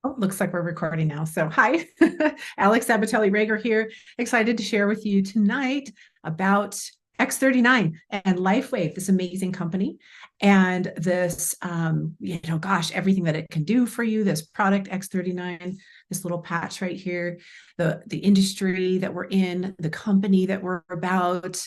Oh, looks like we're recording now. So, hi, Alex Sabatelli Rager here. Excited to share with you tonight about X39 and LifeWave, this amazing company, and this, gosh, everything that it can do for you. This product X39, this little patch right here, the industry that we're in, the company that we're about.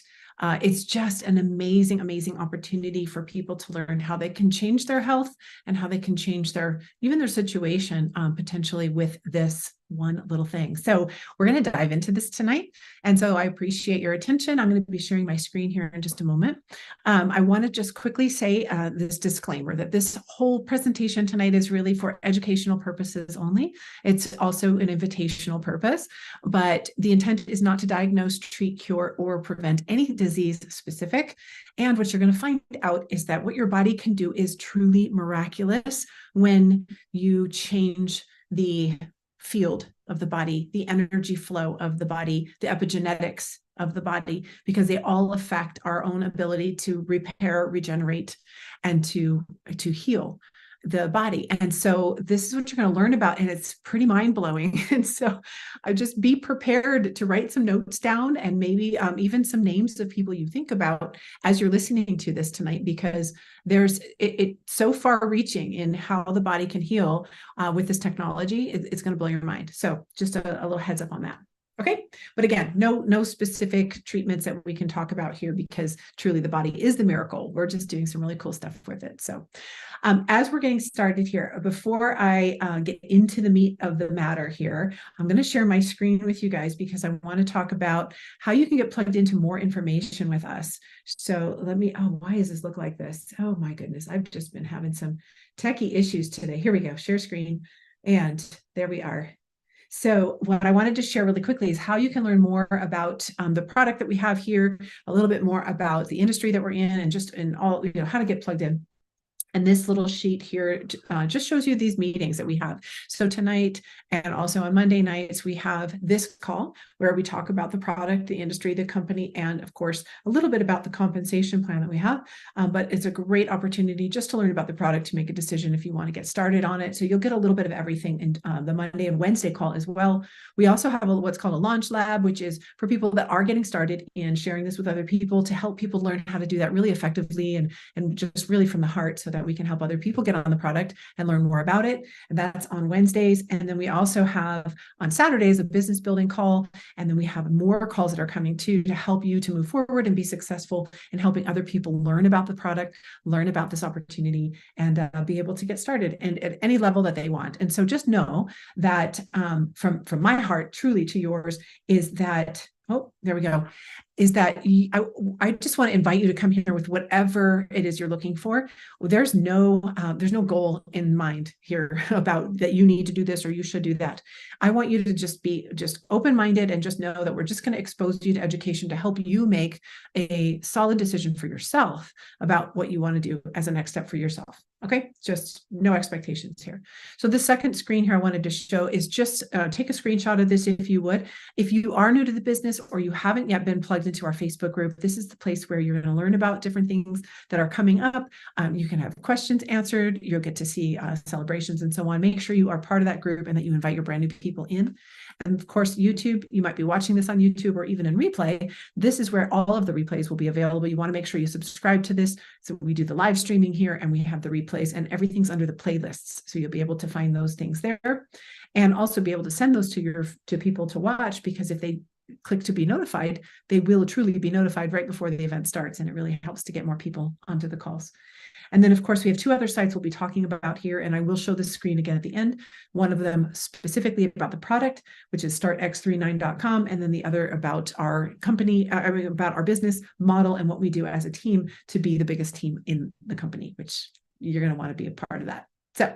It's just an amazing, amazing opportunity for people to learn how they can change their health and how they can change even their situation potentially with this one little thing. So we're going to dive into this tonight. And so I appreciate your attention. I'm going to be sharing my screen here in just a moment. I want to just quickly say this disclaimer that this whole presentation tonight is really for educational purposes only. It's also an invitational purpose, but the intent is not to diagnose, treat, cure, or prevent any disease specific. And what you're going to find out is that what your body can do is truly miraculous when you change the field of the body, the energy flow of the body, the epigenetics of the body, because they all affect our own ability to repair, regenerate, and to heal the body. And so this is what you're going to learn about, and it's pretty mind-blowing. And so I just be prepared to write some notes down and maybe even some names of people you think about as you're listening to this tonight, because it's so far reaching in how the body can heal with this technology. It's going to blow your mind. So just a little heads up on that. Okay. But again, no specific treatments that we can talk about here, because truly the body is the miracle. We're just doing some really cool stuff with it. So as we're getting started here, before I get into the meat of the matter here, I'm going to share my screen with you guys because I want to talk about how you can get plugged into more information with us. So why does this look like this? Oh my goodness. I've just been having some techie issues today. Here we go. Share screen. And there we are. So what I wanted to share really quickly is how you can learn more about the product that we have here, a little bit more about the industry that we're in, and just in all, how to get plugged in. And this little sheet here just shows you these meetings that we have. So tonight and also on Monday nights, we have this call where we talk about the product, the industry, the company, and of course, a little bit about the compensation plan that we have. But it's a great opportunity just to learn about the product, to make a decision if you want to get started on it. So you'll get a little bit of everything in the Monday and Wednesday call as well. We also have what's called a launch lab, which is for people that are getting started and sharing this with other people to help people learn how to do that really effectively and just really from the heart, so that we can help other people get on the product and learn more about it. And that's on Wednesdays. And then we also have on Saturdays a business building call. And then we have more calls that are coming too, to help you to move forward and be successful in helping other people learn about the product, learn about this opportunity, and be able to get started and at any level that they want. And so just know that from my heart, truly to yours, is that, oh, there we go, is that I just want to invite you to come here with whatever it is you're looking for. There's no goal in mind here about that you need to do this or you should do that. I want you to just be open-minded and just know that we're just going to expose you to education to help you make a solid decision for yourself about what you want to do as a next step for yourself. Okay, just no expectations here. So the second screen here I wanted to show is just take a screenshot of this if you would. If you are new to the business or you haven't yet been plugged into our Facebook group, this is the place where you're going to learn about different things that are coming up. You can have questions answered. You'll get to see celebrations and so on. Make sure you are part of that group and that you invite your brand new people in. And of course, YouTube, you might be watching this on YouTube or even in replay. This is where all of the replays will be available. You want to make sure you subscribe to this. So we do the live streaming here and we have the replays, and everything's under the playlists. So you'll be able to find those things there and also be able to send those to people to watch, because if they click to be notified, they will truly be notified right before the event starts. And it really helps to get more people onto the calls. And then, of course, we have two other sites we'll be talking about here, and I will show the screen again at the end. One of them specifically about the product, which is startx39.com, and then the other about our company, about our business model and what we do as a team to be the biggest team in the company, which you're going to want to be a part of that. So,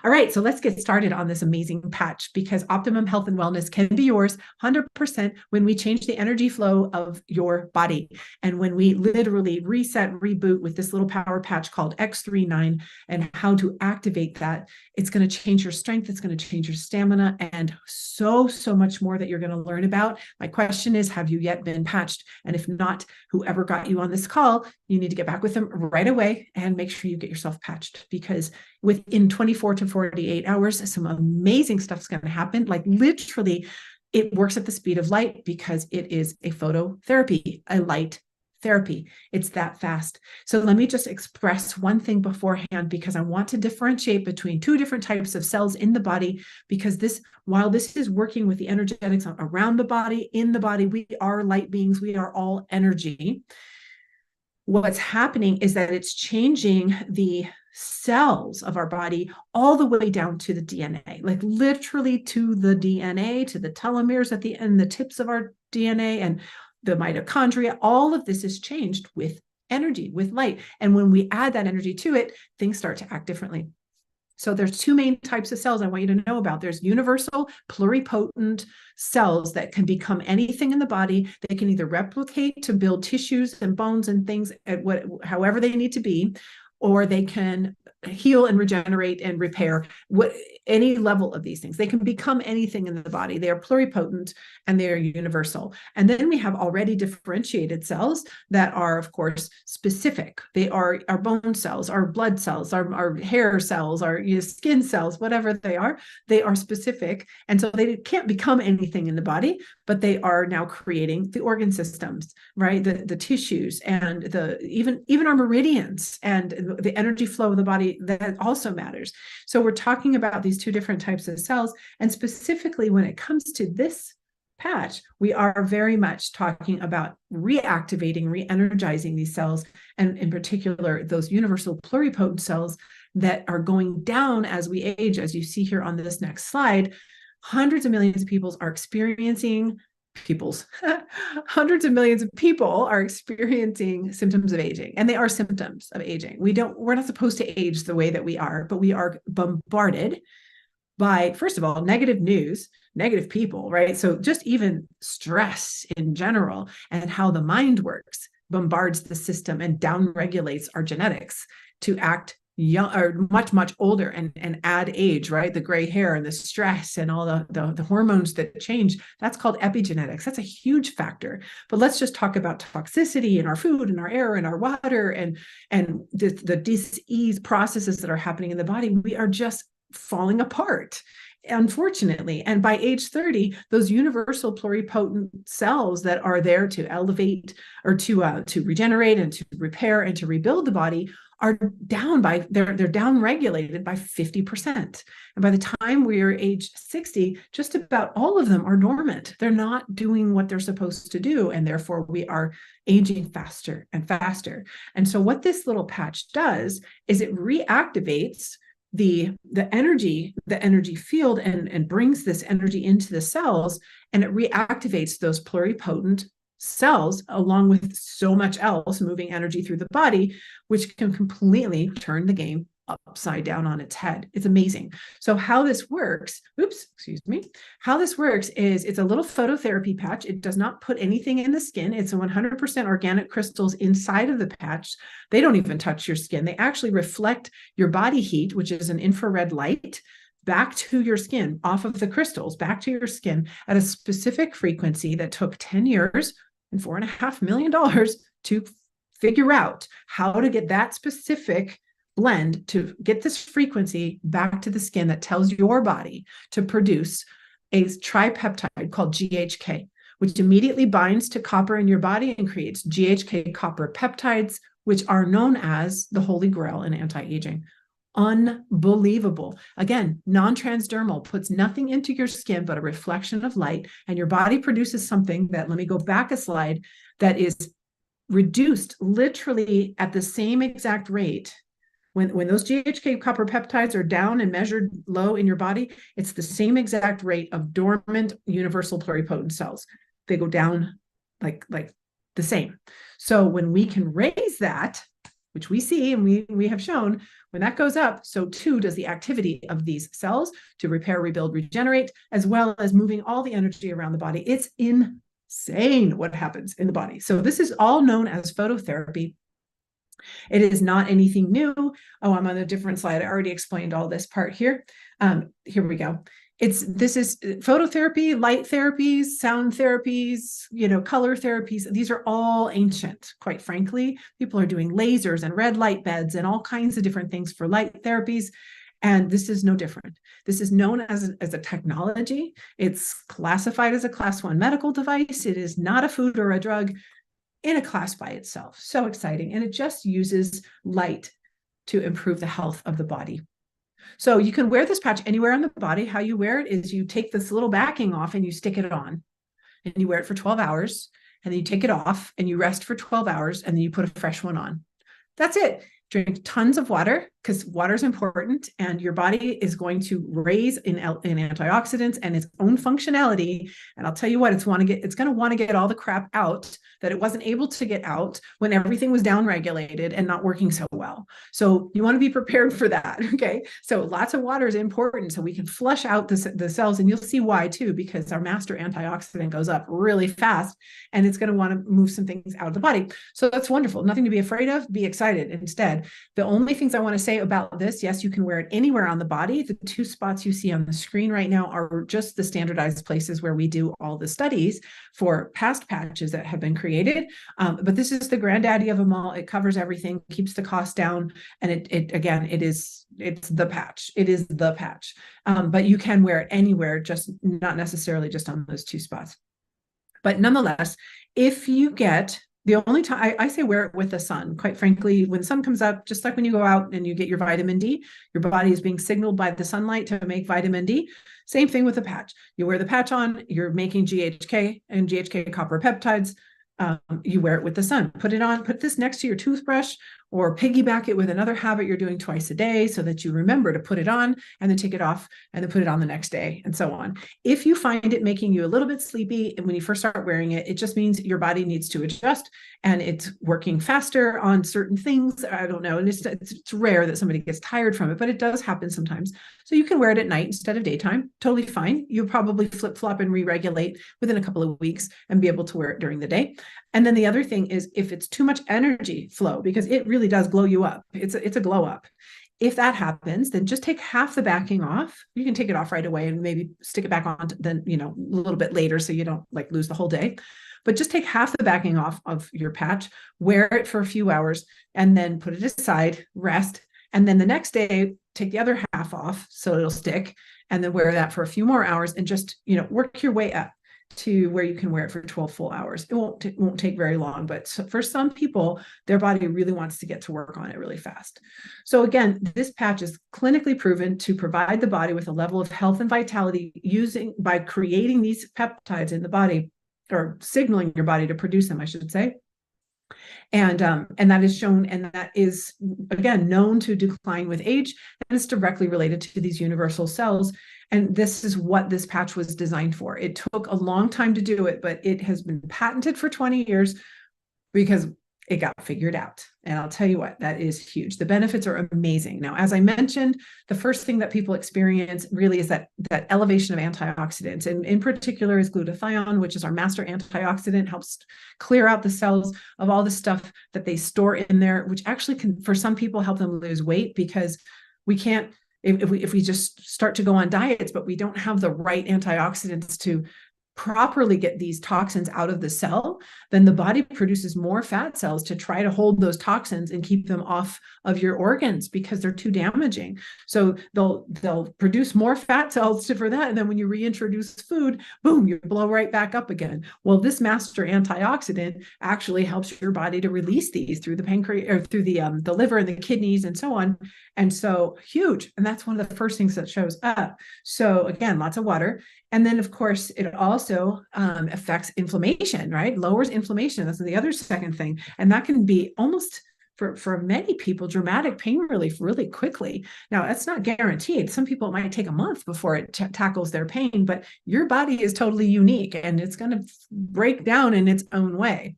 all right, so let's get started on this amazing patch, because optimum health and wellness can be yours 100% when we change the energy flow of your body. And when we literally reset, reboot with this little power patch called X39 and how to activate that, it's going to change your strength. It's going to change your stamina and so much more that you're going to learn about. My question is, have you yet been patched? And if not, whoever got you on this call, you need to get back with them right away and make sure you get yourself patched, because within in 24 to 48 hours, some amazing stuff's going to happen. Like literally, it works at the speed of light because it is a phototherapy, a light therapy. It's that fast. So let me just express one thing beforehand, because I want to differentiate between two different types of cells in the body, because while this is working with the energetics around the body, in the body, we are light beings. We are all energy. What's happening is that it's changing the cells of our body all the way down to the DNA, like literally to the DNA, to the telomeres at the end, the tips of our DNA and the mitochondria. All of this is changed with energy, with light. And when we add that energy to it, things start to act differently. So there's two main types of cells I want you to know about. There's universal pluripotent cells that can become anything in the body. They can either replicate to build tissues and bones and things at however they need to be, or they can heal and regenerate and repair any level of these things. They can become anything in the body. They are pluripotent and they are universal. And then we have already differentiated cells that are, of course, specific. They are our bone cells, our blood cells, our hair cells, our skin cells, whatever they are specific. And so they can't become anything in the body, but they are now creating the organ systems, right? The tissues and even our meridians and the energy flow of the body, that also matters. So we're talking about these two different types of cells. And specifically when it comes to this patch, we are very much talking about reactivating, re-energizing these cells, and in particular, those universal pluripotent cells that are going down as we age, as you see here on this next slide. Hundreds of millions of people are experiencing hundreds of millions of people are experiencing symptoms of aging, and they are symptoms of aging. We're not supposed to age the way that we are, but we are bombarded by, first of all, negative news, negative people, right? So just even stress in general and how the mind works bombards the system and downregulates our genetics to act young or much older and add age, right? The gray hair and the stress and all the hormones that change, that's called epigenetics. That's a huge factor. But let's just talk about toxicity in our food and our air and our water and the disease processes that are happening in the body. We are just falling apart, unfortunately. And by age 30, those universal pluripotent cells that are there to elevate or to regenerate and to repair and to rebuild the body are they're down regulated by 50%. And by the time we're age 60, just about all of them are dormant. They're not doing what they're supposed to do. And therefore we are aging faster and faster. And so what this little patch does is it reactivates the energy field and brings this energy into the cells, and it reactivates those pluripotent cells along with so much else moving energy through the body, which can completely turn the game upside down on its head. It's amazing. So how this works, how this works is it's a little phototherapy patch. It does not put anything in the skin. It's 100% organic crystals inside of the patch. They don't even touch your skin. They actually reflect your body heat, which is an infrared light, back to your skin, off of the crystals, back to your skin at a specific frequency that took 10 years and $4.5 million to figure out how to get that specific blend to get this frequency back to the skin that tells your body to produce a tripeptide called GHK, which immediately binds to copper in your body and creates GHK copper peptides, which are known as the holy grail in anti-aging. Unbelievable. Again, non-transdermal, puts nothing into your skin but a reflection of light, and your body produces something that, let me go back a slide, that is reduced literally at the same exact rate. When those GHK copper peptides are down and measured low in your body, it's the same exact rate of dormant universal pluripotent cells. They go down like the same. So when we can raise that, which we see and we have shown, when that goes up, so too does the activity of these cells to repair, rebuild, regenerate, as well as moving all the energy around the body. It's insane what happens in the body. So this is all known as phototherapy. It is not anything new. Oh, I'm on a different slide. I already explained all this part here. Here we go. This is phototherapy, light therapies, sound therapies, color therapies. These are all ancient, quite frankly. People are doing lasers and red light beds and all kinds of different things for light therapies. And this is no different. This is known as a technology. It's classified as a class 1 medical device. It is not a food or a drug in a class by itself. So exciting. And it just uses light to improve the health of the body. So you can wear this patch anywhere on the body. How you wear it is you take this little backing off and you stick it on, and you wear it for 12 hours, and then you take it off and you rest for 12 hours, and then you put a fresh one on. That's it. Drink tons of water, because water is important, and your body is going to raise in antioxidants and its own functionality. And I'll tell you what, it's going to want to get all the crap out that it wasn't able to get out when everything was downregulated and not working so well. So you want to be prepared for that. Okay. So lots of water is important so we can flush out the cells, and you'll see why too, because our master antioxidant goes up really fast, and it's going to want to move some things out of the body. So that's wonderful. Nothing to be afraid of. Be excited instead. The only things I want to say about this, yes, you can wear it anywhere on the body. The 2 spots you see on the screen right now are just the standardized places where we do all the studies for past patches that have been created. But this is the granddaddy of them all. It covers everything, keeps the cost down. And it's the patch. It is the patch. But you can wear it anywhere, just not necessarily just on those 2 spots. But nonetheless, if you get the only time I say wear it with the sun, quite frankly, when the sun comes up, just like when you go out and you get your vitamin D, your body is being signaled by the sunlight to make vitamin D. Same thing with the patch. You wear the patch on, you're making GHK and GHK copper peptides. You wear it with the sun. Put it on, put this next to your toothbrush, or piggyback it with another habit you're doing twice a day so that you remember to put it on and then take it off and then put it on the next day, and so on. If you find it making you a little bit sleepy and when you first start wearing it, it just means your body needs to adjust and it's working faster on certain things. I don't know. And it's rare that somebody gets tired from it, but it does happen sometimes. So you can wear it at night instead of daytime. Totally fine. You'll probably flip-flop and re-regulate within a couple of weeks and be able to wear it during the day. And then the other thing is, if it's too much energy flow, because it really does glow you up. It's a glow up. If that happens, then just take half the backing off. You can take it off right away and maybe stick it back on then, a little bit later, so you don't like lose the whole day. But just take half the backing off of your patch, wear it for a few hours, and then put it aside, rest. And then the next day, take the other half off so it'll stick, and then wear that for a few more hours, and just, work your way up to where you can wear it for 12 full hours. It won't take very long, but for some people, their body really wants to get to work on it really fast. So again, this patch is clinically proven to provide the body with a level of health and vitality by creating these peptides in the body, or signaling your body to produce them, I should say. And that is shown, and that is, again, known to decline with age, and it's directly related to these universal cells. And this is what this patch was designed for. It took a long time to do it, but it has been patented for 20 years because it got figured out. And I'll tell you what, that is huge. The benefits are amazing. Now, as I mentioned, the first thing that people experience really is that elevation of antioxidants, and in particular is glutathione, which is our master antioxidant, helps clear out the cells of all the stuff that they store in there, which actually can, for some people, help them lose weight, because we can't, if we just start to go on diets, but we don't have the right antioxidants to properly get these toxins out of the cell, then the body produces more fat cells to try to hold those toxins and keep them off of your organs because they're too damaging. So they'll produce more fat cells for that. And then when you reintroduce food, boom, you blow right back up again. Well, this master antioxidant actually helps your body to release these through the pancreas, or through the liver and the kidneys and so on. And so huge. And that's one of the first things that shows up. So again, lots of water. And then, of course, it also affects inflammation, right? Lowers inflammation. That's the other second thing. And that can be almost, for many people, dramatic pain relief really quickly. Now, that's not guaranteed. Some people, it might take a month before it tackles their pain, but your body is totally unique, and it's going to break down in its own way.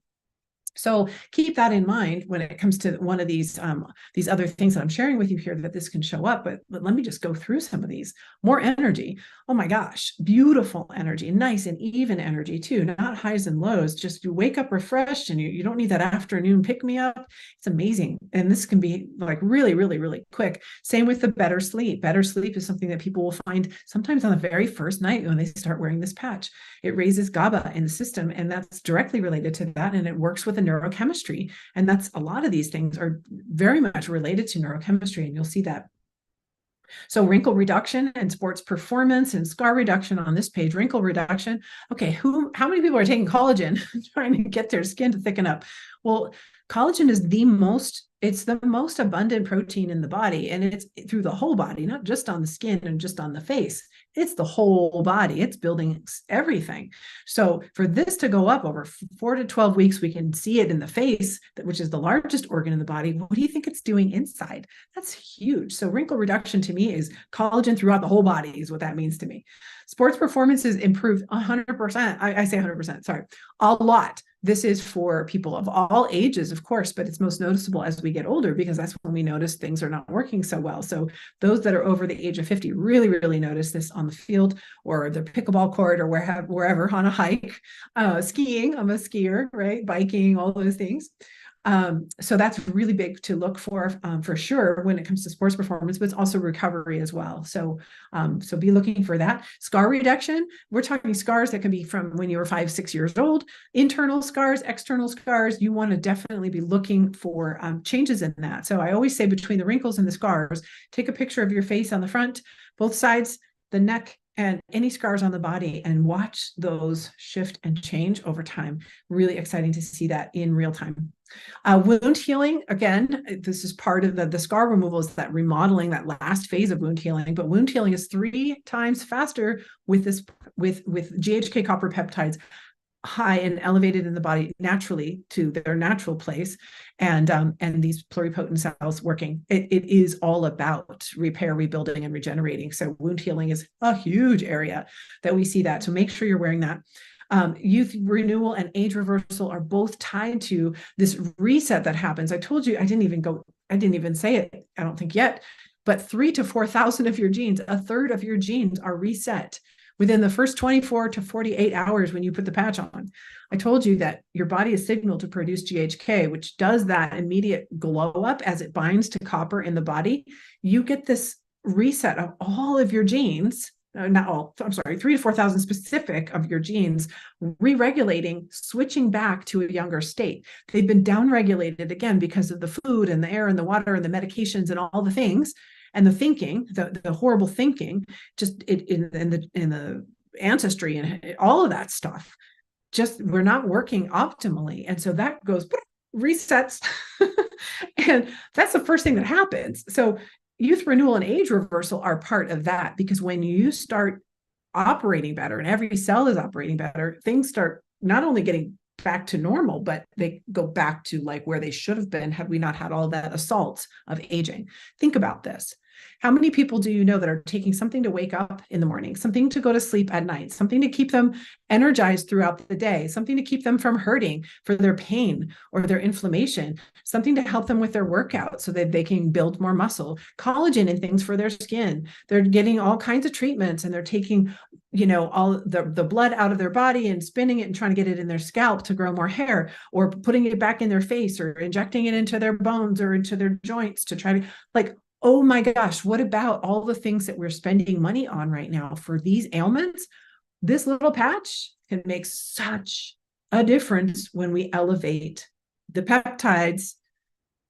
So keep that in mind when it comes to one of these other things that I'm sharing with you here, that this can show up. But let me just go through some of these. More energy. Oh my gosh, beautiful energy, nice and even energy too, not highs and lows. Just you wake up refreshed, and you don't need that afternoon pick me up. It's amazing. And this can be like really, really, really quick. Same with the better sleep. Better sleep is something that people will find sometimes on the very first night when they start wearing this patch. It raises GABA in the system, and that's directly related to that. And it works with the neurochemistry. And that's, a lot of these things are very much related to neurochemistry. And you'll see that So wrinkle reduction and sports performance and scar reduction on this page, wrinkle reduction. Okay, how many people are taking collagen trying to get their skin to thicken up? Well, collagen is it's the most abundant protein in the body, and it's through the whole body, not just on the skin and just on the face. It's the whole body. It's building everything. So for this to go up over 4 to 12 weeks, we can see it in the face, which is the largest organ in the body. What do you think it's doing inside? That's huge. So wrinkle reduction to me is collagen throughout the whole body is what that means to me. Sports performance is improved 100%. I say 100%, sorry, a lot. This is for people of all ages, of course, but it's most noticeable as we get older because that's when we notice things are not working so well. So those that are over the age of 50 really, really notice this on the field or the pickleball court or wherever on a hike, skiing. I'm a skier, right? Biking, all those things. So that's really big to look for sure when it comes to sports performance, but it's also recovery as well. So be looking for that. Scar reduction, we're talking scars that can be from when you were 5, 6 years old, internal scars, external scars. You want to definitely be looking for changes in that. So I always say between the wrinkles and the scars, take a picture of your face on the front, both sides, the neck, and any scars on the body, and watch those shift and change over time. Really exciting to see that in real time. Wound healing, again, this is part of the scar removal, is that remodeling, that last phase of wound healing. But wound healing is 3 times faster with GHK copper peptides high and elevated in the body naturally to their natural place, and these pluripotent cells working. It is all about repair, rebuilding, and regenerating. So wound healing is a huge area that we see that. So make sure you're wearing that. Youth renewal and age reversal are both tied to this reset that happens. I told you, I didn't even say it, I don't think yet, but 3,000 to 4,000 of your genes, a third of your genes are reset within the first 24 to 48 hours when you put the patch on. I told you that your body is signaled to produce GHK, which does that immediate glow up as it binds to copper in the body. You get this reset of all of your genes, not all, I'm sorry, 3,000 to 4,000 specific of your genes, re-regulating, switching back to a younger state. They've been downregulated again because of the food and the air and the water and the medications and all the things. And the thinking, the horrible thinking, just in the ancestry and all of that stuff, just we're not working optimally. And so that goes resets. And that's the first thing that happens. So youth renewal and age reversal are part of that, because when you start operating better and every cell is operating better, things start not only getting back to normal, but they go back to like where they should have been had we not had all that assault of aging. Think about this. How many people do you know that are taking something to wake up in the morning, something to go to sleep at night, something to keep them energized throughout the day, something to keep them from hurting for their pain or their inflammation, something to help them with their workout so that they can build more muscle, collagen and things for their skin. They're getting all kinds of treatments, and they're taking, all the blood out of their body and spinning it and trying to get it in their scalp to grow more hair, or putting it back in their face, or injecting it into their bones or into their joints to try to, like, oh my gosh, what about all the things that we're spending money on right now for these ailments? This little patch can make such a difference when we elevate the peptides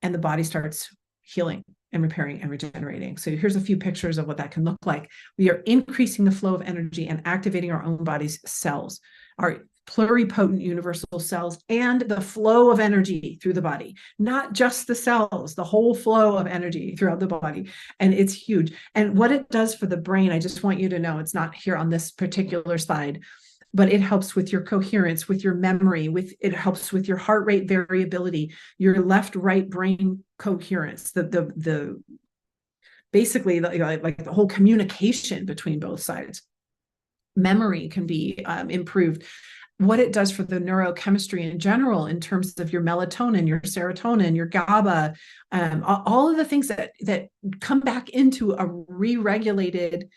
and the body starts healing and repairing and regenerating. So here's a few pictures of what that can look like. We are increasing the flow of energy and activating our own body's cells, our pluripotent universal cells, and the flow of energy through the body, not just the cells, the whole flow of energy throughout the body. And it's huge. And what it does for the brain, I just want you to know, it's not here on this particular slide, but it helps with your coherence, with your memory, it helps with your heart rate variability, your left-right brain coherence, the basically like the whole communication between both sides. Memory can be improved. What it does for the neurochemistry in general, in terms of your melatonin, your serotonin, your GABA, all of the things that come back into a re-regulated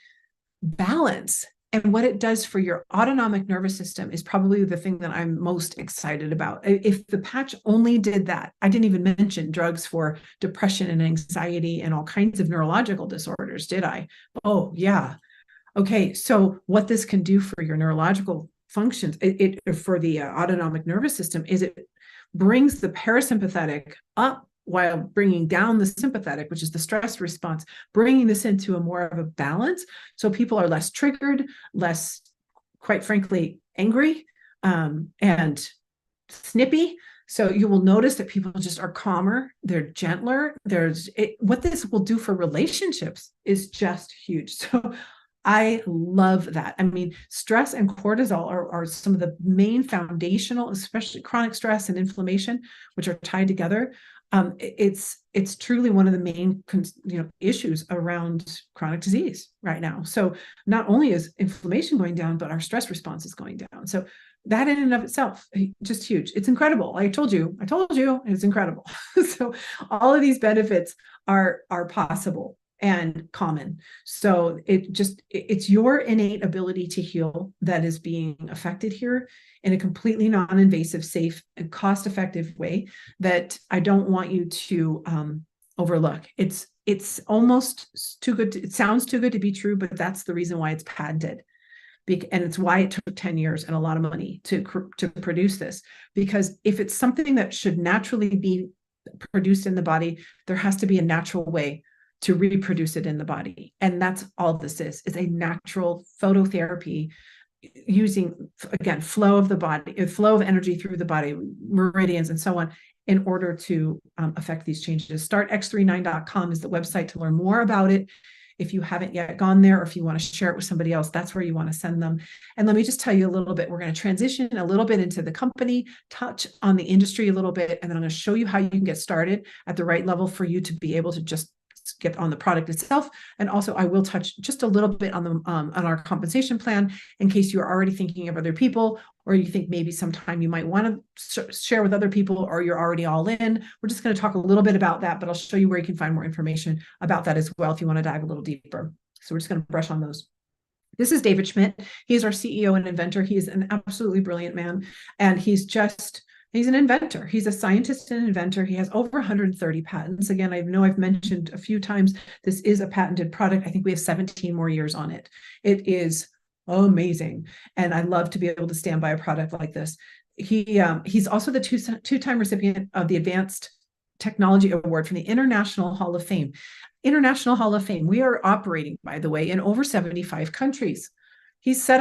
balance. And what it does for your autonomic nervous system is probably the thing that I'm most excited about. If the patch only did that, I didn't even mention drugs for depression and anxiety and all kinds of neurological disorders, did I? Oh, yeah. Okay, so what this can do for your neurological functions, for the autonomic nervous system, is it brings the parasympathetic up while bringing down the sympathetic, which is the stress response, bringing this into a more of a balance. So people are less triggered, less, quite frankly, angry, and snippy. So you will notice that people just are calmer, they're gentler. What this will do for relationships is just huge. So I love that. I mean, stress and cortisol are some of the main foundational, especially chronic stress and inflammation, which are tied together. It's truly one of the main issues around chronic disease right now. So not only is inflammation going down, but our stress response is going down. So that in and of itself, just huge. It's incredible. I told you, it's incredible. So all of these benefits are possible and common. So it's your innate ability to heal that is being affected here in a completely non-invasive, safe, and cost-effective way that I don't want you to overlook. It's almost too good. It sounds too good to be true, but that's the reason why it's patented. And it's why it took 10 years and a lot of money to produce this. Because if it's something that should naturally be produced in the body, there has to be a natural way to reproduce it in the body. And that's all this is. It's a natural phototherapy using, again, flow of the body, flow of energy through the body, meridians and so on, in order to affect these changes. StartX39.com is the website to learn more about it. If you haven't yet gone there, or if you want to share it with somebody else, that's where you want to send them. And let me just tell you a little bit. We're going to transition a little bit into the company, touch on the industry a little bit, and then I'm going to show you how you can get started at the right level for you to be able to just get on the product itself. And also I will touch just a little bit on the on our compensation plan in case you're already thinking of other people, or you think maybe sometime you might want to share with other people, or you're already all in. We're just going to talk a little bit about that, but I'll show you where you can find more information about that as well if you want to dive a little deeper. So we're just going to brush on those. This is David Schmidt. He is our CEO and inventor. He is an absolutely brilliant man, and he's an inventor. He's a scientist and inventor. He has over 130 patents. Again, I know I've mentioned a few times, this is a patented product. I think we have 17 more years on it. It is amazing. And I love to be able to stand by a product like this. He's also the two-time recipient of the Advanced Technology Award from the International Hall of Fame. International Hall of Fame. We are operating, by the way, in over 75 countries. He's set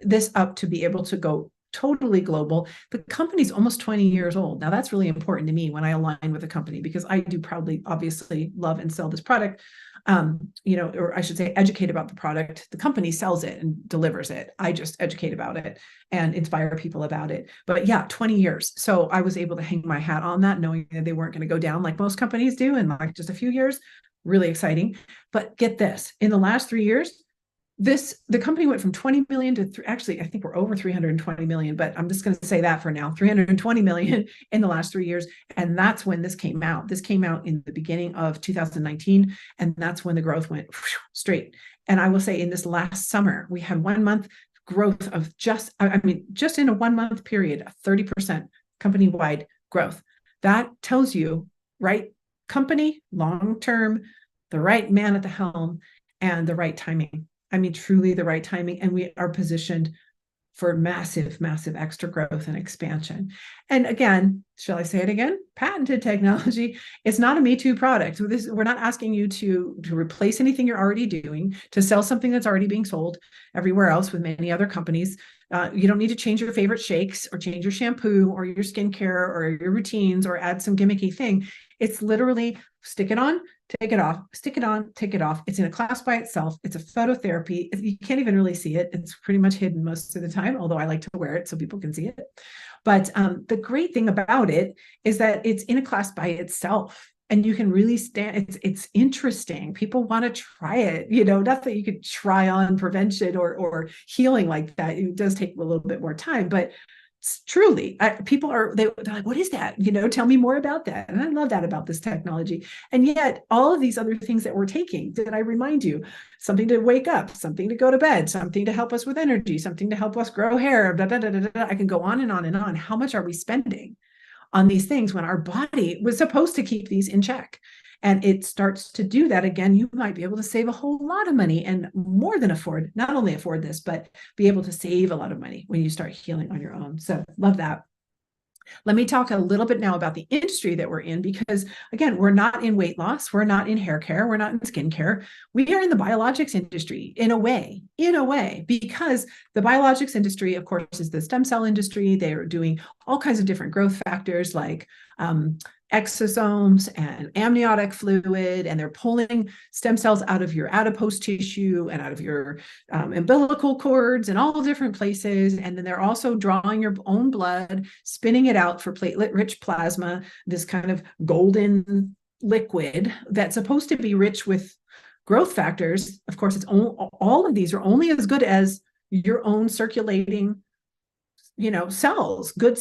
this up to be able to go totally global. The company's almost 20 years old. Now that's really important to me when I align with a company, because I do proudly, obviously, love and sell this product, or I should say educate about the product. The company sells it and delivers it. I just educate about it and inspire people about it. But yeah, 20 years. So I was able to hang my hat on that, knowing that they weren't going to go down like most companies do in like just a few years. Really exciting. But get this, in the last 3 years, the company went from 20 million to actually, I think we're over 320 million, but I'm just going to say that for now, 320 million in the last 3 years. And that's when this came out. This came out in the beginning of 2019. And that's when the growth went straight. And I will say in this last summer, we had 1 month growth of just in a 1 month period, a 30% company-wide growth. That tells you, right company, long-term, the right man at the helm, and the right timing. I mean, truly the right timing. And we are positioned for massive, massive extra growth and expansion. And again, shall I say it again? Patented technology. It's not a Me Too product. We're not asking you to replace anything you're already doing, to sell something that's already being sold everywhere else with many other companies. You don't need to change your favorite shakes or change your shampoo or your skincare or your routines or add some gimmicky thing. It's literally stick it on, take it off, stick it on, take it off. It's in a class by itself. It's a phototherapy. You can't even really see it. It's pretty much hidden most of the time, although I like to wear it so people can see it. But the great thing about it is that it's in a class by itself. And you can really stand, it's interesting. People want to try it, not that you could try on prevention or healing like that. It does take a little bit more time, but truly, people they're like, what is that? Tell me more about that. And I love that about this technology. And yet all of these other things that we're taking, did I remind you, something to wake up, something to go to bed, something to help us with energy, something to help us grow hair, blah, blah, blah, blah, blah. I can go on and on and on. How much are we spending on these things when our body was supposed to keep these in check? And it starts to do that again, you might be able to save a whole lot of money and more than not only afford this, but be able to save a lot of money when you start healing on your own. So love that. Let me talk a little bit now about the industry that we're in, because again, we're not in weight loss, we're not in hair care, we're not in skincare. We are in the biologics industry in a way, because the biologics industry, of course, is the stem cell industry. They're doing all kinds of different growth factors like exosomes and amniotic fluid, and they're pulling stem cells out of your adipose tissue and out of your umbilical cords and all different places. And then they're also drawing your own blood, spinning it out for platelet-rich plasma, this kind of golden liquid that's supposed to be rich with growth factors. Of course, it's all of these are only as good as your own circulating, cells, good,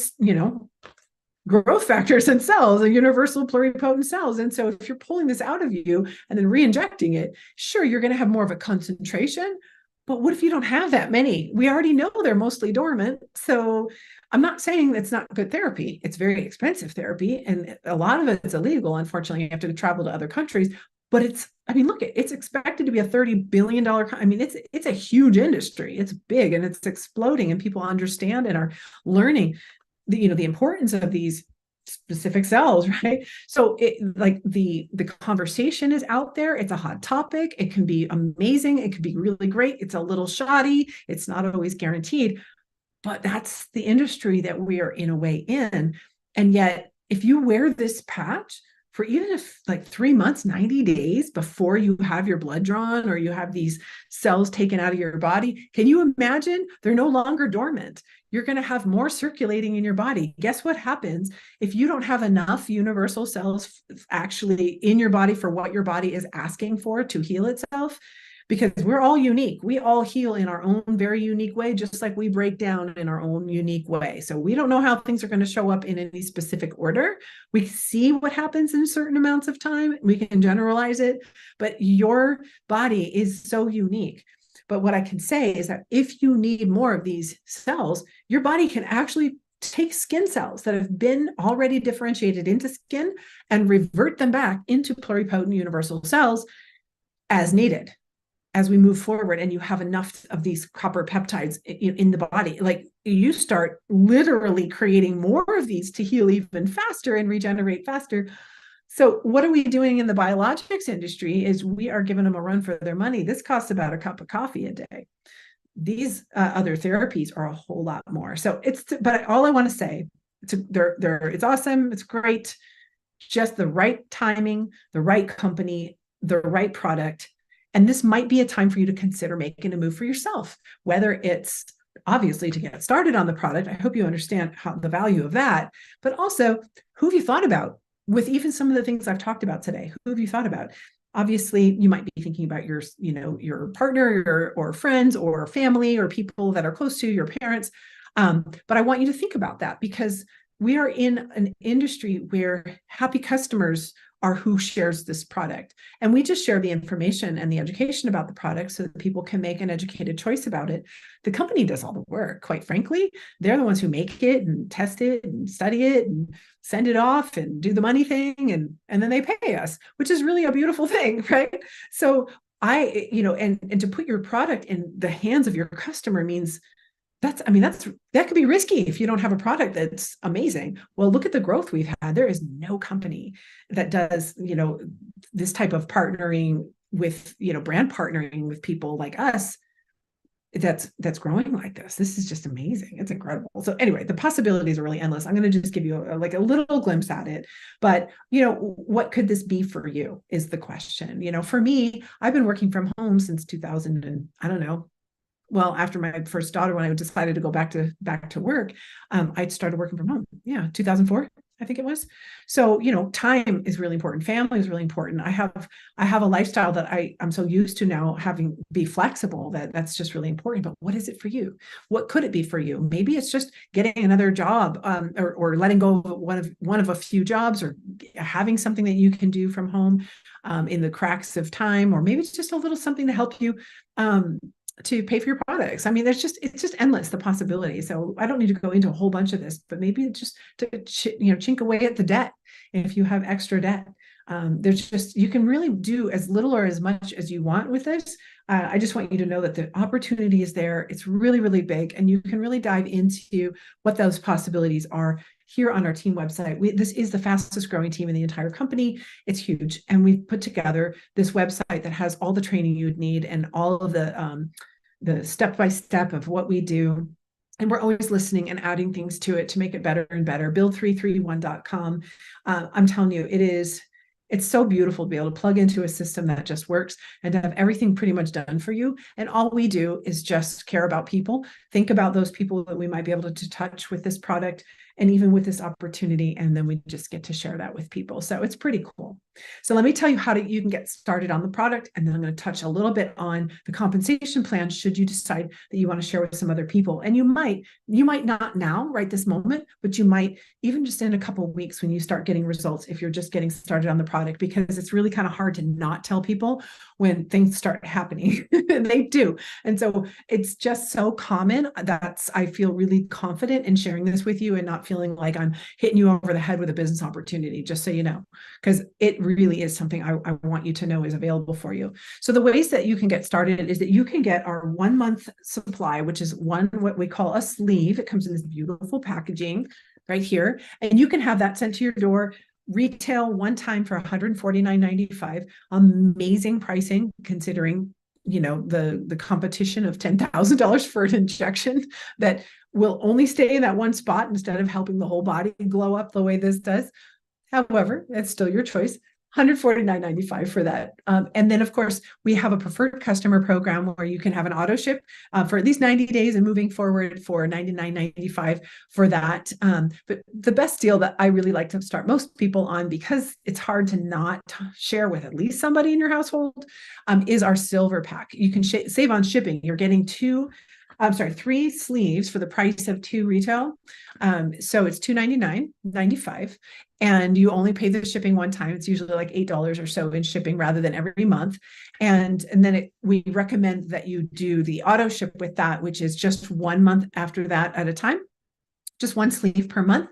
growth factors and cells and universal pluripotent cells. And so if you're pulling this out of you and then re-injecting it, sure, you're going to have more of a concentration. But what if you don't have that many? We already know they're mostly dormant. So I'm not saying it's not good therapy. It's very expensive therapy. And a lot of it's illegal. Unfortunately, you have to travel to other countries. But look, it's expected to be a $30 billion. It's a huge industry. It's big and it's exploding, and people understand and are learning the importance of these specific cells, right? So the conversation is out there. It's a hot topic. It can be amazing. It could be really great. It's a little shoddy. It's not always guaranteed, but that's the industry that we are in a way in. And yet, if you wear this patch for even if like 3 months, 90 days before you have your blood drawn or you have these cells taken out of your body, can you imagine? They're no longer dormant. You're going to have more circulating in your body. Guess what happens if you don't have enough universal cells actually in your body for what your body is asking for to heal itself? Because we're all unique. We all heal in our own very unique way, just like we break down in our own unique way. So we don't know how things are going to show up in any specific order. We see what happens in certain amounts of time. We can generalize it, but your body is so unique. But what I can say is that if you need more of these cells, your body can actually take skin cells that have been already differentiated into skin and revert them back into pluripotent universal cells as needed as we move forward, and you have enough of these copper peptides in the body. Like, you start literally creating more of these to heal even faster and regenerate faster. So what are we doing in the biologics industry is we are giving them a run for their money. This costs about a cup of coffee a day. These other therapies are a whole lot more. So but all I want to say, it's awesome. It's great. Just the right timing, the right company, the right product. And this might be a time for you to consider making a move for yourself, whether it's obviously to get started on the product. I hope you understand the value of that, but also, who have you thought about with even some of the things I've talked about today? Who have you thought about? Obviously, you might be thinking about your partner or friends or family or people that are close to your parents. But I want you to think about that, because we are in an industry where happy customers are who shares this product. And we just share the information and the education about the product so that people can make an educated choice about it. The company does all the work, quite frankly. They're the ones who make it and test it and study it and send it off and do the money thing. And then they pay us, which is really a beautiful thing, right? So and to put your product in the hands of your customer means that could be risky if you don't have a product that's amazing. Well, look at the growth we've had. There is no company that does, this type of partnering with, brand partnering with people like us that's growing like this. This is just amazing. It's incredible. So anyway, the possibilities are really endless. I'm going to just give you a little glimpse at it, but what could this be for you is the question. For me, I've been working from home since 2000 and I don't know. Well, after my first daughter, when I decided to go back to work, I started working from home. Yeah, 2004, I think it was. So, time is really important. Family is really important. I have a lifestyle that I'm so used to now having be flexible that's just really important. But what is it for you? What could it be for you? Maybe it's just getting another job, or letting go of one of a few jobs, or having something that you can do from home in the cracks of time, or maybe it's just a little something to help you to pay for your products. It's just endless, the possibilities. So I don't need to go into a whole bunch of this, but maybe just to chink away at the debt. If you have extra debt, you can really do as little or as much as you want with this. I just want you to know that the opportunity is there. It's really, really big, and you can really dive into what those possibilities are here on our team website. This is the fastest growing team in the entire company. It's huge. And we've put together this website that has all the training you'd need and all of the step-by-step of what we do. And we're always listening and adding things to it to make it better and better. Build331.com. I'm telling you, it's so beautiful to be able to plug into a system that just works and to have everything pretty much done for you. And all we do is just care about people, think about those people that we might be able to touch with this product and even with this opportunity. And then we just get to share that with people. So it's pretty cool. So let me tell you how you can get started on the product. And then I'm going to touch a little bit on the compensation plan should you decide that you want to share with some other people. And you might not now, right this moment, but you might even just in a couple of weeks when you start getting results if you're just getting started on the product, because it's really kind of hard to not tell people when things start happening. They do. And so it's just so common that I feel really confident in sharing this with you and not feeling like I'm hitting you over the head with a business opportunity, just so you know, because it really is something I want you to know is available for you. So the ways that you can get started is that you can get our 1 month supply, which is what we call a sleeve. It comes in this beautiful packaging right here. And you can have that sent to your door, retail one time for $149.95. Amazing pricing considering the competition of $10,000 for an injection that will only stay in that one spot instead of helping the whole body glow up the way this does. However, it's still your choice. $149.95 for that. And then, of course, we have a preferred customer program where you can have an auto ship for at least 90 days and moving forward for $99.95 for that. But the best deal that I really like to start most people on, because it's hard to not share with at least somebody in your household, is our silver pack. You can save on shipping. You're getting 3 sleeves for the price of 2 retail. So it's $299.95. And you only pay the shipping one time. It's usually like $8 or so in shipping rather than every month. And then we recommend that you do the auto ship with that, which is just 1 month after that at a time, just 1 sleeve per month.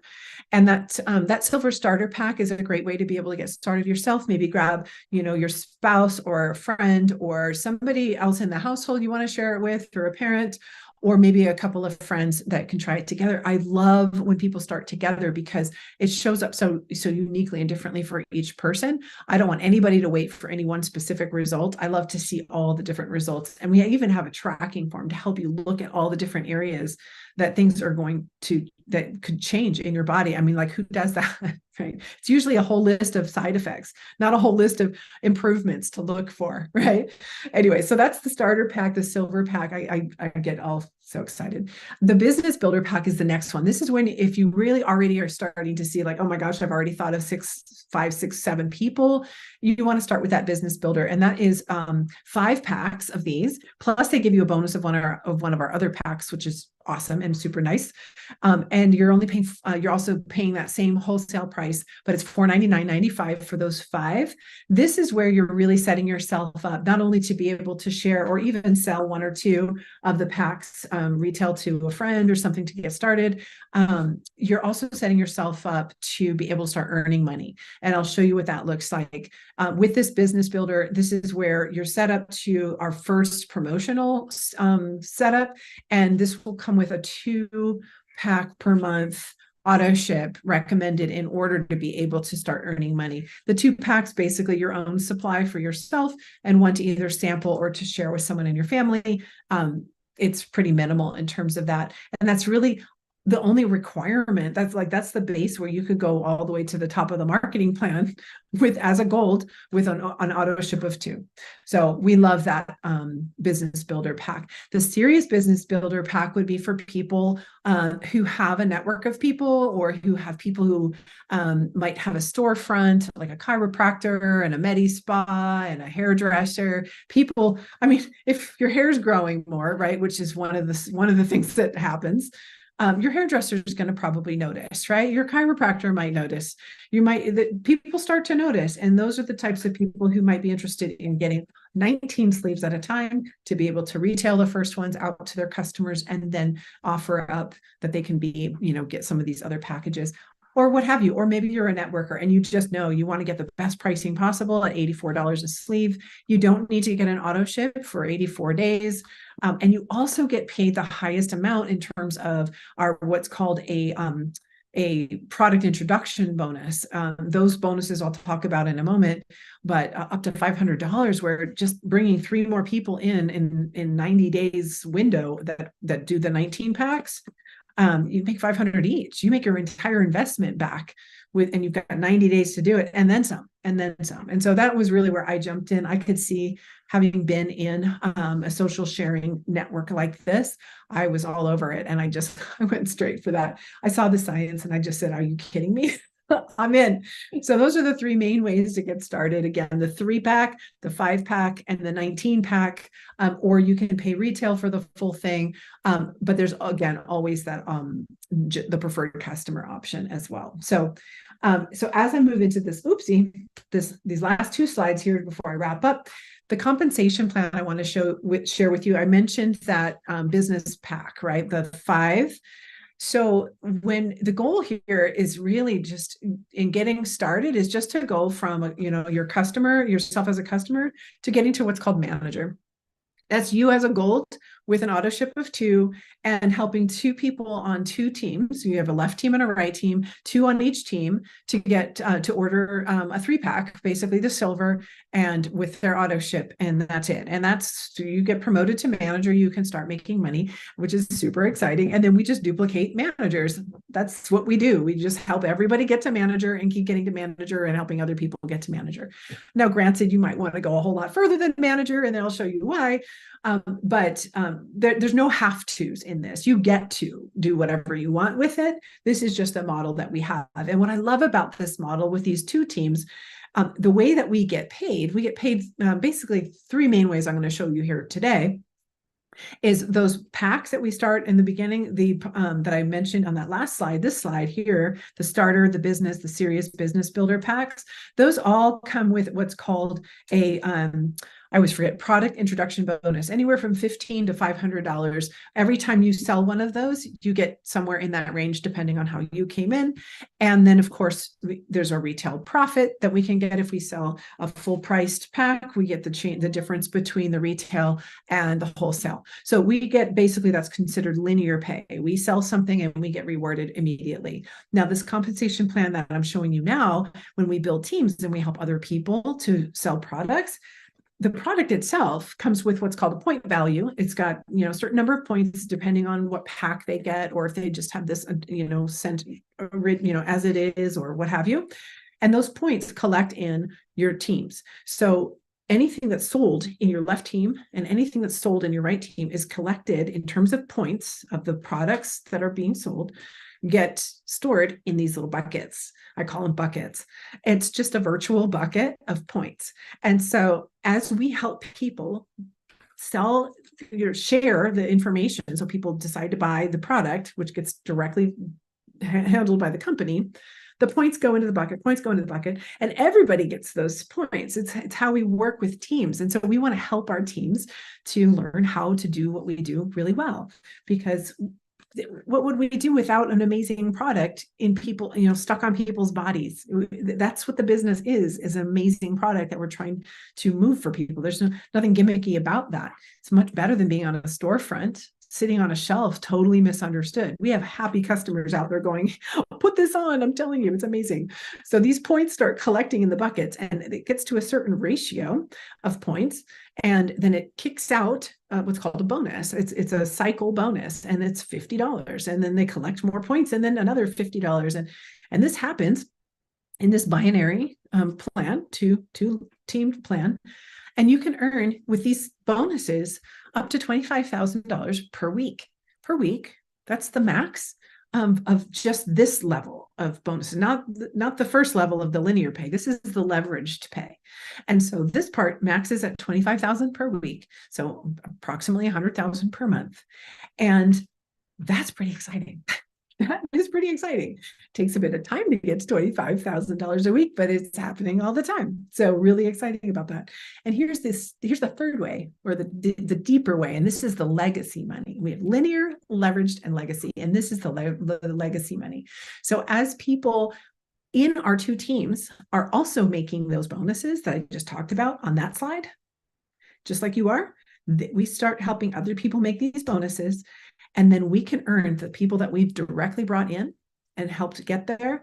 And that silver starter pack is a great way to be able to get started yourself. Maybe grab, your spouse or a friend or somebody else in the household you want to share it with, or a parent, or maybe a couple of friends that can try it together. I love when people start together because it shows up so uniquely and differently for each person. I don't want anybody to wait for any one specific result. I love to see all the different results. And we even have a tracking form to help you look at all the different areas that things are that could change in your body. I mean, like, who does that? Right? It's usually a whole list of side effects, not a whole list of improvements to look for, right? Anyway, so that's the starter pack, the silver pack. I get all so excited. The business builder pack is the next one. This is when, if you really already are starting to see like, oh my gosh, I've already thought of 5, 6, 7 people, you want to start with that business builder. And that is 5 packs of these. Plus they give you a bonus of one of our other packs, which is awesome and super nice. And you're also paying that same wholesale price, but it's $499.95 for those 5. This is where you're really setting yourself up, not only to be able to share or even sell 1 or 2 of the packs, retail to a friend or something to get started. You're also setting yourself up to be able to start earning money. And I'll show you what that looks like. With this business builder, this is where you're set up to our first promotional setup. And this will come with a 2-pack per month auto ship recommended in order to be able to start earning money. The 2 packs, basically your own supply for yourself and one to either sample or to share with someone in your family. It's pretty minimal in terms of that. And that's really the only requirement. That's the base where you could go all the way to the top of the marketing plan with as a gold with an auto ship of 2. So we love that business builder pack. The serious business builder pack would be for people who have a network of people, or who have people who might have a storefront, like a chiropractor and a med spa and a hairdresser. People, I mean, if your hair is growing more, right, which is one of the things that happens, your hairdresser is going to probably notice, right? Your chiropractor might notice. People start to notice. And those are the types of people who might be interested in getting 19 sleeves at a time to be able to retail the first ones out to their customers and then offer up that they can get some of these other packages or what have you. Or maybe you're a networker and you just know you want to get the best pricing possible at $84 a sleeve. You don't need to get an auto ship for 84 days. And you also get paid the highest amount in terms of our what's called a a product introduction bonus. Those bonuses I'll talk about in a moment, but up to $500, where just bringing 3 more people in 90 days window that do the 19 packs, you make 500 each. You make your entire investment back and you've got 90 days to do it, and then some, and then some. And so that was really where I jumped in. I could see, having been in a social sharing network like this, I was all over it. And I went straight for that. I saw the science and I just said, are you kidding me? I'm in. So those are the 3 main ways to get started. Again, the 3-pack, the 5-pack, and the 19-pack, or you can pay retail for the full thing. But there's, again, always that the preferred customer option as well. So as I move into this, these last 2 slides here before I wrap up, the compensation plan I want to share with you. I mentioned that business pack, right? The 5. So when the goal here is really just in getting started is just to go from, yourself as a customer, to getting to what's called manager. That's you as a gold with an auto ship of 2 and helping 2 people on 2 teams. So you have a left team and a right team, 2 on each team, to get to order a 3-pack, basically the silver, and with their auto ship, and that's it. And that's, so you get promoted to manager, you can start making money, which is super exciting. And then we just duplicate managers. That's what we do. We just help everybody get to manager and keep getting to manager and helping other people get to manager. Now, granted, you might want to go a whole lot further than manager, and then I'll show you why. But there's no have-tos in this. You get to do whatever you want with it. This is just a model that we have. And what I love about this model with these 2 teams, the way that we get paid basically 3 main ways I'm going to show you here today. Is those packs that we start in the beginning, that I mentioned on that last slide, this slide here, the starter, the business, the serious business builder packs, those all come with what's called a I always forget, product introduction bonus, anywhere from $15 to $500. Every time you sell one of those, you get somewhere in that range, depending on how you came in. And then, of course, there's a retail profit that we can get if we sell a full priced pack. We get the difference between the retail and the wholesale. So we get, basically, that's considered linear pay. We sell something and we get rewarded immediately. Now, this compensation plan that I'm showing you now, when we build teams and we help other people to sell products, the product itself comes with what's called a point value. It's got, a certain number of points depending on what pack they get, or if they just have this, sent, as it is, or what have you. And those points collect in your teams. So anything that's sold in your left team and anything that's sold in your right team is collected in terms of points of the products that are being sold, get stored in these little buckets. I call them buckets. It's just a virtual bucket of points. And so as we help people share the information, so people decide to buy the product, which gets directly handled by the company, the points go into the bucket, and everybody gets those points. It's how we work with teams. And so we want to help our teams to learn how to do what we do really well, because what would we do without an amazing product in people, stuck on people's bodies? That's what the business is an amazing product that we're trying to move for people. There's nothing gimmicky about that. It's much better than being on a storefront, sitting on a shelf, totally misunderstood. We have happy customers out there going, put this on, I'm telling you, it's amazing. So these points start collecting in the buckets, and it gets to a certain ratio of points, and then it kicks out what's called a bonus. It's a cycle bonus, and it's $50. And then they collect more points, and then another $50. And this happens in this binary plan, two teamed plan. And you can earn with these bonuses up to $25,000 per week. That's the max of just this level of bonuses, not the first level of the linear pay. This is the leveraged pay. And so this part maxes at $25,000 per week. So approximately $100,000 per month. And that's pretty exciting. That is pretty exciting. Takes a bit of time to get to $25,000 a week, but it's happening all the time. So really exciting about that. And here's the third way, or the deeper way. And this is the legacy money. We have linear, leveraged, and legacy. And this is the legacy money. So as people in our 2 teams are also making those bonuses that I just talked about on that slide, just like you are, we start helping other people make these bonuses. And then we can earn the people that we've directly brought in and helped get there,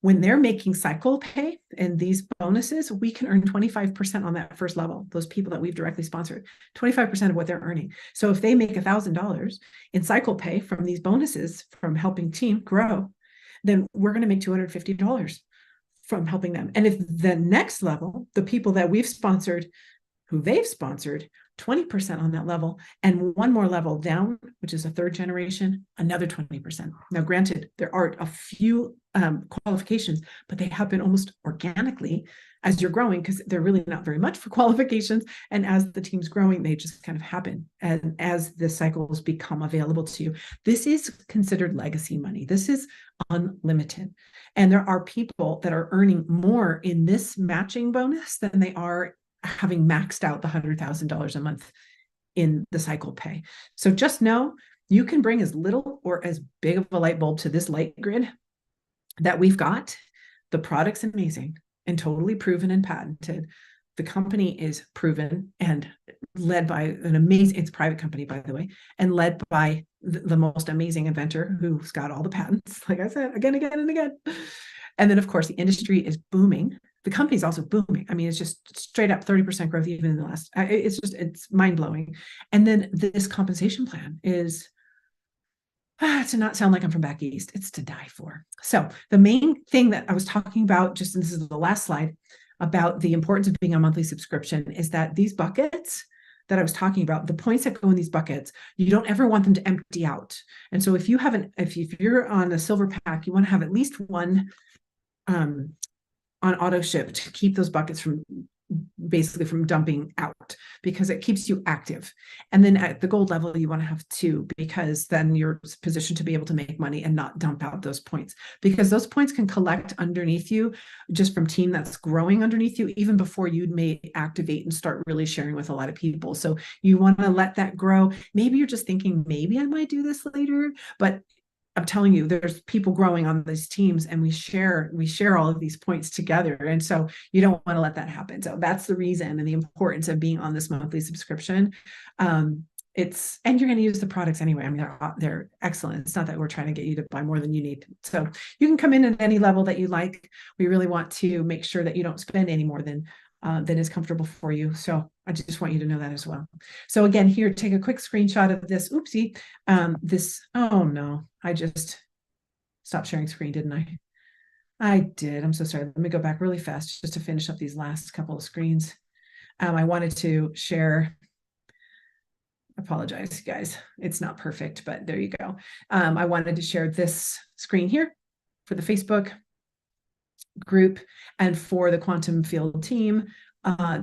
when they're making cycle pay and these bonuses, we can earn 25% on that first level. Those people that we've directly sponsored, 25% of what they're earning. So if they make $1,000 in cycle pay from these bonuses from helping team grow, then we're going to make $250 from helping them. And if the next level, the people that we've sponsored, who they've sponsored, 20% on that level, and one more level down, which is a third generation, another 20%. Now, granted, there are a few qualifications, but they happen almost organically as you're growing, because they're really not very much for qualifications. And as the team's growing, they just kind of happen. And as the cycles become available to you, this is considered legacy money. This is unlimited. And there are people that are earning more in this matching bonus than they are having maxed out the $100,000 a month in the cycle pay. So just know you can bring as little or as big of a light bulb to this light grid that we've got. The product's amazing and totally proven and patented. The company is proven and led by an amazing, it's a private company, by the way, and led by the most amazing inventor who's got all the patents, like I said, again, and again. And then, of course, the industry is booming. The company's also booming. I mean, it's just straight up 30% growth even in the last, it's mind blowing. And then this compensation plan is, to not sound like I'm from back east, it's to die for. So the main thing that I was talking about, just, and this is the last slide, about the importance of being a monthly subscription, is that these buckets that I was talking about, the points that go in these buckets, you don't ever want them to empty out. And so if you're on a silver pack, you want to have at least one on auto ship to keep those buckets from dumping out, because it keeps you active. And then at the gold level, you want to have two, because then you're positioned to be able to make money and not dump out those points, because those points can collect underneath you just from team that's growing underneath you, even before you may activate and start really sharing with a lot of people. So you want to let that grow. Maybe you're just thinking, maybe I might do this later, but I'm telling you, there's people growing on these teams, and we share all of these points together. And so you don't want to let that happen. So that's the reason and the importance of being on this monthly subscription. And you're going to use the products anyway. I mean, they're excellent. It's not that we're trying to get you to buy more than you need. So you can come in at any level that you like. We really want to make sure that you don't spend any more than is comfortable for you. So I just want you to know that as well. So again, here, take a quick screenshot of this. Oopsie. Oh no, I just stopped sharing screen, didn't I? I did. I'm so sorry. Let me go back really fast just to finish up these last couple of screens. I wanted to share. Apologize, guys. It's not perfect, but there you go. I wanted to share this screen here for the Facebook group and for the quantum field team.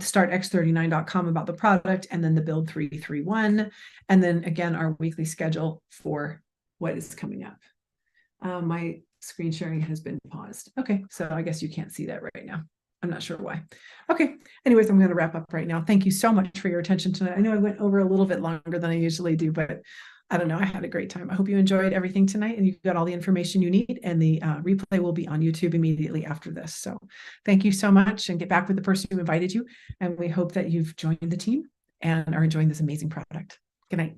Start x39.com about the product, and then the build 331, and then again our weekly schedule for what is coming up. My screen sharing has been paused. Okay, so I guess you can't see that right now. I'm not sure why. Okay, anyways, I'm going to wrap up right now. Thank you so much for your attention tonight. I know I went over a little bit longer than I usually do, but I don't know, I had a great time. I hope you enjoyed everything tonight and you got all the information you need, and the replay will be on YouTube immediately after this. So thank you so much, and get back with the person who invited you. And we hope that you've joined the team and are enjoying this amazing product. Good night.